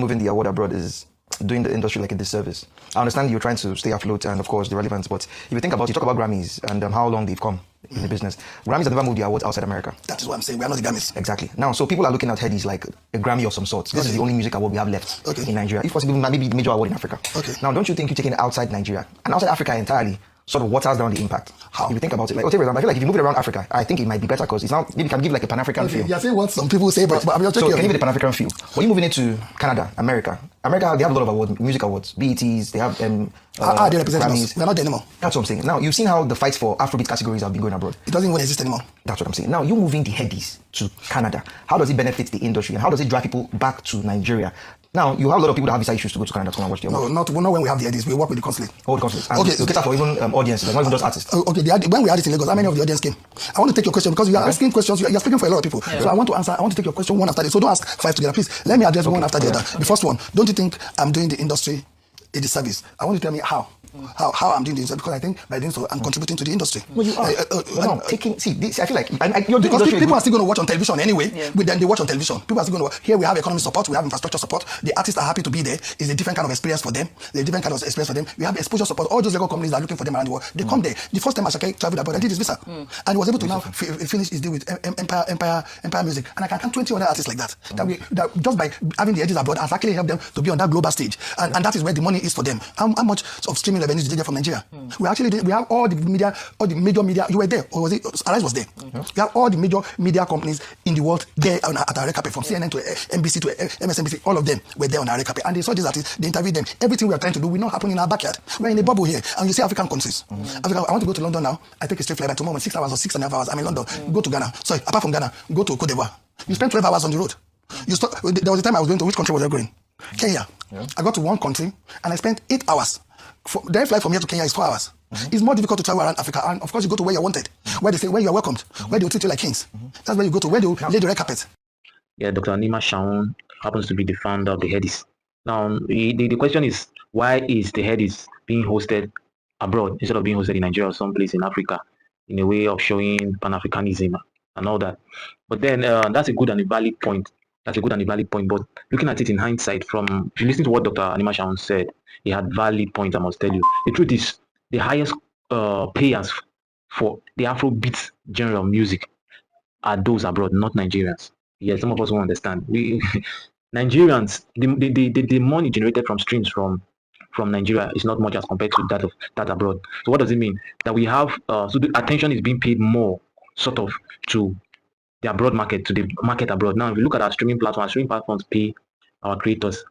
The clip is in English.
moving the award abroad is doing the industry like a disservice. I understand you're trying to stay afloat and, of course, the relevance, but if you think about, you talk about Grammys and how long they've come in the business. Grammys have never moved the awards outside America. That is what I'm saying. We are not the Grammys. Exactly. Now, so people are looking at Headies like a Grammy of some sort. This is the only music award we have left in Nigeria. If possible, maybe the major award in Africa. Now, don't you think you're taking it outside Nigeria and outside Africa entirely sort of waters down the impact? How? If you think about it, like, for example, I feel like if you move it around Africa, I think it might be better because it's now, maybe you can give like a Pan-African feel. You're saying what some people say, but I'm just so can you give it a Pan-African feel? When you moving into Canada, America, they have a lot of awards, music awards, BETs, they have they represent us. We're not there anymore. That's what I'm saying. Now, you've seen how the fights for Afrobeat categories have been going abroad. It doesn't even exist anymore. That's what I'm saying. Now, you moving the Headies to Canada, how does it benefit the industry and how does it drive people back to Nigeria? Now, you have a lot of people that have visa issues to go to Canada to come and watch the award. No, not when we have the Headies. We work with the consulate. Oh, the consulate. And you cater for even audiences, not even just artists. When we had it in Lagos, how many of the audience came? I want to take your question because you are asking questions. You are speaking for a lot of people. Yeah. So I want to answer. I want to take your question one after the other. So don't ask 5 together, please. Let me address one after the other. The first one, don't you think I'm doing the industry a disservice? I want you to tell me how. How I'm doing this, because I think by doing so I'm contributing to the industry. Well, you are. I feel like because people are still going to watch on television anyway. Then they watch on television. People are still going to watch. Here we have economic support, we have infrastructure support. The artists are happy to be there. It's a different kind of experience for them. We have exposure support. All those record companies are looking for them around the world. They come there. The first time Ashake traveled abroad, I did his visa, and he was able to now finish his deal with Empire Music. And I can count 20 other artists like that. That just by having the Headies abroad has actually helped them to be on that global stage, and that is where the money is for them. How much of streaming revenue did they get from Nigeria? We have all the major media. You were there, or was it? Arise was there. We have all the major media companies in the world there at our red carpet, from CNN to NBC to MSNBC. All of them were there on our red carpet, and they saw these artists. They interviewed them. Everything we are trying to do will not happen in our backyard. We're in a bubble here, and you see African countries. Africa, I want to go to London now. I take a straight flight. But tomorrow, 6 hours or 6.5 hours, I'm in London. Go to Ghana. Sorry, apart from Ghana, go to Cote d'Ivoire. You spend 12 hours on the road. There was a time I was going to, which country was I going? Kenya. I got to one country and I spent 8 hours. The flight from here to Kenya is 4 hours. It's more difficult to travel around Africa, and of course you go to where you're wanted, where they say where you are welcomed, where they will treat you like kings. That's where you go to, where they will lay the red carpet. Yeah, Dr. Anima Shaun happens to be the founder of the Headies. Now, the question is, why is the Headies being hosted abroad instead of being hosted in Nigeria or someplace in Africa, in a way of showing Pan-Africanism and all that? But then that's a good and a valid point. But looking at it in hindsight, if you listen to what Dr. Anima Shaun said, he had valid points, I must tell you. The truth is, the highest payers for the Afrobeat genre of music are those abroad, not Nigerians. Yes, some of us won't understand. Nigerians, the money generated from streams from Nigeria is not much as compared to that abroad. So what does it mean? That we have, so the attention is being paid more sort of to the abroad market, to the market abroad. Now, if you look at our streaming platforms pay our creators